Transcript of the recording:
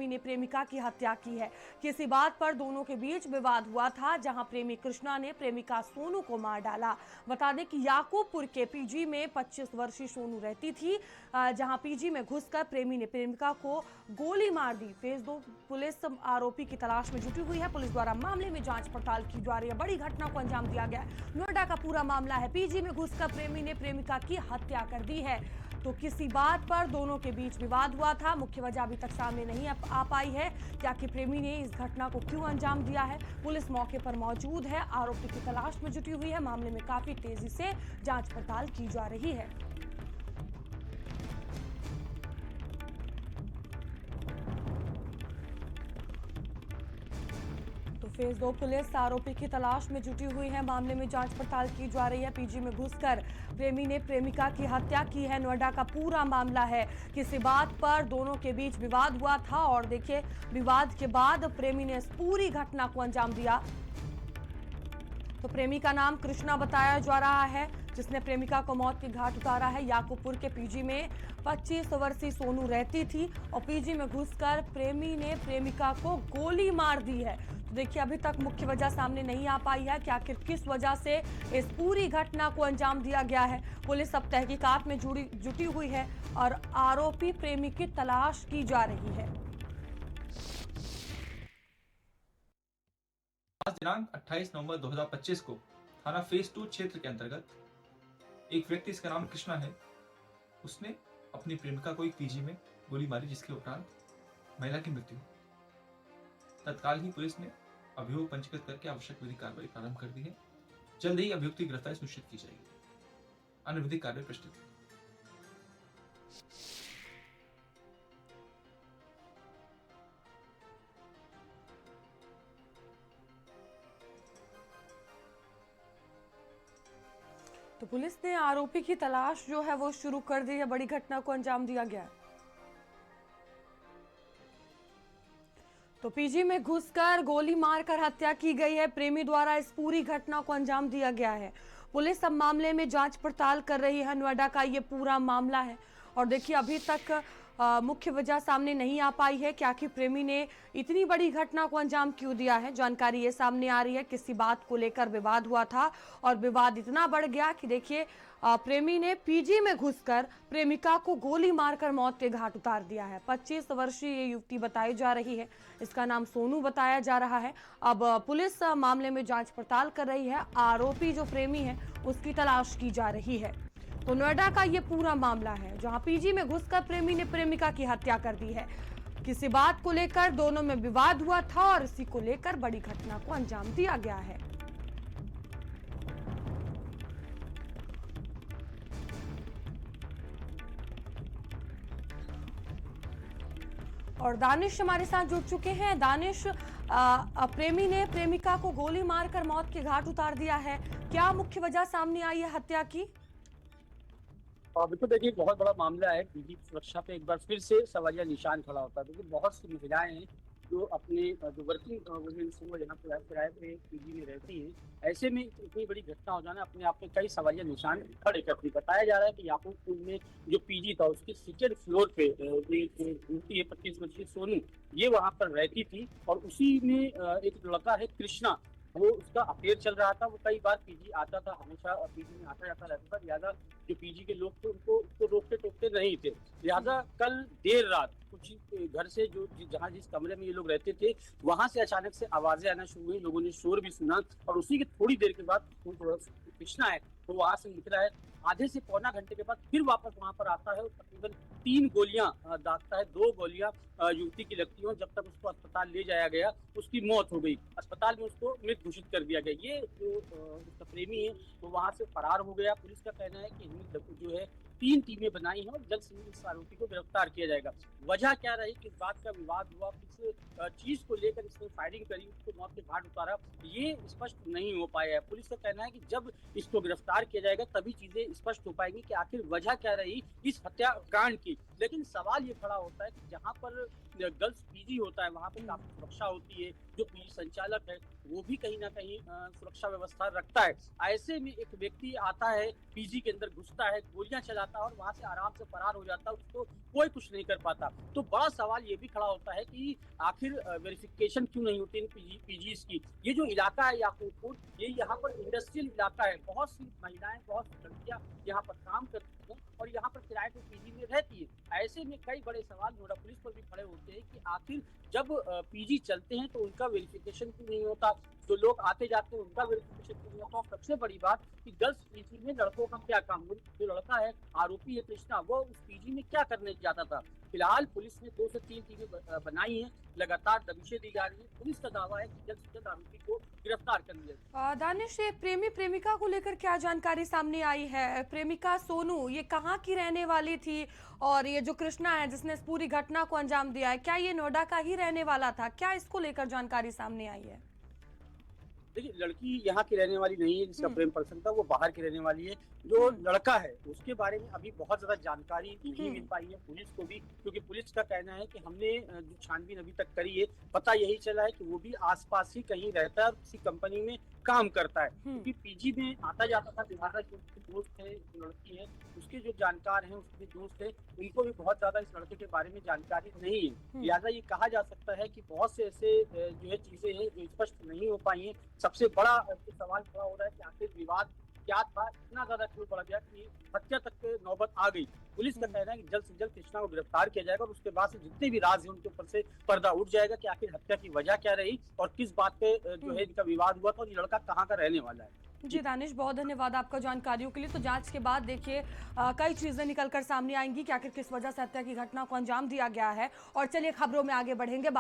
ने प्रेमिका की हत्या की है। किसी बात पर दोनों के बीच विवाद हुआ था, जहां प्रेमी कृष्णा ने प्रेमिका सोनू को मार डाला। बता दें कि याकूबपुर के पीजी में 25 वर्षीय सोनू रहती थी, जहां पीजी में घुसकर प्रेमी ने प्रेमिका को गोली मार दी। फेज 2 पुलिस आरोपी की तलाश में जुटी हुई है। पुलिस द्वारा मामले में जांच पड़ताल की जा रही है। बड़ी घटना को अंजाम दिया गया है। नोएडा का पूरा मामला है। पीजी में घुसकर प्रेमी ने प्रेमिका की हत्या कर दी है। तो किसी बात पर दोनों के बीच विवाद हुआ था। मुख्य वजह अभी तक सामने नहीं आ पाई है कि आखिर प्रेमी ने इस घटना को क्यों अंजाम दिया है। पुलिस मौके पर मौजूद है, आरोपी की तलाश में जुटी हुई है। मामले में काफी तेजी से जांच पड़ताल की जा रही है। तो फेज 2 पुलिस आरोपी की तलाश में जुटी हुई है। मामले में जांच पड़ताल की जा रही है। पीजी में घुसकर प्रेमी ने प्रेमिका की हत्या की है। नोएडा का पूरा मामला है। किसी बात पर दोनों के बीच विवाद हुआ था और देखिए विवाद के बाद प्रेमी ने इस पूरी घटना को अंजाम दिया। तो प्रेमी का नाम कृष्णा बताया जा रहा है, जिसने प्रेमिका को मौत के घाट उतारा है। याकूबपुर के पीजी में 25 वर्षीय सोनू रहती थी और पीजी में घुसकर प्रेमी ने प्रेमिका को गोली मार दी है। तो देखिए अभी तक मुख्य वजह सामने नहीं आ पाई है कि आखिर किस वजह से इस पूरी घटना को अंजाम दिया गया है। पुलिस अब तहकीकात में जुटी हुई है और आरोपी प्रेमी की तलाश की जा रही है। आज दिनांक 28 नवंबर 2025 को थाना फेज 2 क्षेत्र के अंतर्गत एक व्यक्ति, इसका नाम कृष्णा है, उसने अपनी प्रेमिका को एक पीजी में गोली मारी, जिसके उपरांत महिला की मृत्यु। तत्काल ही पुलिस ने अभियोग पंजीकृत करके आवश्यक विधिक कार्रवाई प्रारंभ कर दी है। जल्द ही अभियुक्त की गिरफ्तारी सुनिश्चित की जाएगी। अन्य विधिक कार्रवाई प्रस्तुत है। तो पुलिस ने आरोपी की तलाश जो है वो शुरू कर दी है। बड़ी घटना को अंजाम दिया गया है। तो पीजी में घुसकर गोली मारकर हत्या की गई है। प्रेमी द्वारा इस पूरी घटना को अंजाम दिया गया है। पुलिस अब मामले में जांच पड़ताल कर रही है। नोएडा का ये पूरा मामला है और देखिए अभी तक मुख्य वजह सामने नहीं आ पाई है कि आखिर प्रेमी ने इतनी बड़ी घटना को अंजाम क्यों दिया है। जानकारी ये सामने आ रही है किसी बात को लेकर विवाद हुआ था और विवाद इतना बढ़ गया कि देखिए प्रेमी ने पीजी में घुसकर प्रेमिका को गोली मारकर मौत के घाट उतार दिया है। 25 वर्षीय ये युवती बताई जा रही है, इसका नाम सोनू बताया जा रहा है। अब पुलिस मामले में जांच पड़ताल कर रही है। आरोपी जो प्रेमी है उसकी तलाश की जा रही है। तो नोएडा का ये पूरा मामला है, जहां पीजी में घुसकर प्रेमी ने प्रेमिका की हत्या कर दी है। किसी बात को लेकर दोनों में विवाद हुआ था और इसी को लेकर बड़ी घटना को अंजाम दिया गया है। और दानिश हमारे साथ जुड़ चुके हैं। दानिश, प्रेमी ने प्रेमिका को गोली मारकर मौत के घाट उतार दिया है। क्या मुख्य वजह सामने आई है हत्या की? बिल्कुल, देखिए बहुत बड़ा मामला है। पीजी की सुरक्षा पे एक बार फिर से सवालिया निशान खड़ा होता है। देखिए बहुत सी महिलाएं हैं जो अपने जो वर्किंग वुमेन्स हैं, वो यहाँ पे किराए पे पीजी में रहती हैं। ऐसे में इतनी बड़ी घटना हो जाना अपने आप में कई सवालिया निशान खड़े करती है। बताया जा रहा है कि याकूबपुर में जो पीजी था उसके सेकेंड फ्लोर पे एक युवती है 25 वर्षीय सोनू, ये वहाँ पर रहती थी और उसी में एक लड़का है कृष्णा, वो उसका अफेयर चल रहा था। वो कई बार पीजी आता था, हमेशा पीजी में आता जाता रहता था। लिहाजा जो पीजी के लोग थे उसको रोकते टोकते नहीं थे। लिहाजा कल देर रात कुछ घर से जो जहाँ जिस कमरे में ये लोग रहते थे वहां से अचानक से आवाजें आना शुरू हुई। लोगों ने शोर भी सुना और उसी के थोड़ी देर के बाद कृष्णा है तो वहां से निकला है। आधे से पौना घंटे के बाद फिर वापस वहां पर आता है और तकरीबन 3 गोलियां दागता है। 2 गोलियां युवती की लगती है। जब तक उसको अस्पताल ले जाया गया उसकी मौत हो गई। अस्पताल में उसको मृत घोषित कर दिया गया। ये जो उसका प्रेमी है वो वहां से फरार हो गया। पुलिस का कहना है कि जो है 3 टीमें बनाई हैं और जल्द से जल्द इस आरोपी को गिरफ्तार किया जाएगा। वजह क्या रही, किस बात का विवाद हुआ, किस चीज को लेकर इसने फायरिंग करी, उसको मौत के घाट उतारा, ये स्पष्ट नहीं हो पाया है। पुलिस का कहना है कि जब इसको गिरफ्तार किया जाएगा तभी चीजें स्पष्ट हो पाएंगी कि आखिर वजह क्या रही इस हत्याकांड की। लेकिन सवाल ये खड़ा होता है कि जहां पर गर्ल्स पीजी होता है वहाँ पे काफी सुरक्षा होती है। जो पीजी संचालक है वो भी कहीं ना कहीं सुरक्षा व्यवस्था रखता है। ऐसे में एक व्यक्ति आता है, पीजी के अंदर घुसता है, गोलियां चलाता है और वहां से आराम से फरार हो जाता है, उसको कोई कुछ नहीं कर पाता। तो बड़ा सवाल ये भी खड़ा होता है कि आखिर वेरिफिकेशन क्यों नहीं होती इन पीजीज की। ये जो इलाका है याकूबपुर, ये यहाँ पर इंडस्ट्रियल इलाका है, बहुत सी महिलाएं, बहुत सी लड़कियां यहाँ पर काम करती हैं और यहाँ पर किराए पे पीजी में रहती है। ऐसे में कई बड़े सवाल नोएडा पुलिस पर भी खड़े होते हैं कि आखिर जब पीजी चलते हैं तो उनका वेरिफिकेशन क्यों नहीं होता, जो लोग आते जाते हैं उनका वेरिफिकेशन क्यों नहीं होता। और सबसे बड़ी बात कि गर्ल्स पीजी में लड़कों का क्या काम, जो लड़का है आरोपी है कृष्णा, वो उस पीजी में क्या करने जाता था। फिलहाल पुलिस ने 2 से 3 टीमें बनाई हैं, लगातार दबिशें दी जा रही है। पुलिस का दावा है कि जल्द से जल्द आरोपी को गिरफ्तार कर लिया। दानिश, ये प्रेमी प्रेमिका को लेकर क्या जानकारी सामने आई है? प्रेमिका सोनू ये कहाँ की रहने वाली थी, और ये जो कृष्णा है जिसने इस पूरी घटना को अंजाम दिया है, क्या ये नोएडा का ही रहने वाला था? क्या इसको लेकर जानकारी सामने आई है? देखिए, लड़की यहाँ की रहने वाली नहीं है, जिसका प्रेम प्रसंग था वो बाहर की रहने वाली है। जो लड़का है उसके बारे में अभी बहुत ज्यादा जानकारी नहीं मिल पाई है पुलिस को भी, क्योंकि पुलिस का कहना है कि हमने जो छानबीन अभी तक करी है, पता यही चला है कि वो भी आसपास ही कहीं रहता है और किसी कंपनी में काम करता है। क्योंकि पीजी में आता जाता था, लिहाजा जो उसके दोस्त है, जो लड़की है, उसके जो जानकार हैं, उसके दोस्त है, उनको भी बहुत ज्यादा इस लड़के के बारे में जानकारी नहीं है। लिहाजा ये कहा जा सकता है कि बहुत से ऐसे जो है चीजें हैं जो स्पष्ट नहीं हो पाई हैं। सबसे बड़ा सवाल खड़ा हो रहा है कि आखिर विवाद क्या था, इतना ज्यादा क्यों बढ़ गया कि हत्या तक के नौबत आ गई। पुलिस का कहना है कि जल्द से जल्द कृष्णा को गिरफ्तार किया जाएगा और उसके बाद से जितने भी राज हैं उनके ऊपर से पर्दा उठ जाएगा कि आखिर हत्या की वजह क्या रही और किस बात पे जो है इनका विवाद हुआ था और ये लड़का कहाँ का रहने वाला है। जी दानिश, बहुत धन्यवाद आपका जानकारियों के लिए। तो जांच के बाद देखिए कई चीजें निकलकर सामने आएंगी कि आखिर किस वजह से हत्या की घटना को अंजाम दिया गया है। और चलिए खबरों में आगे बढ़ेंगे।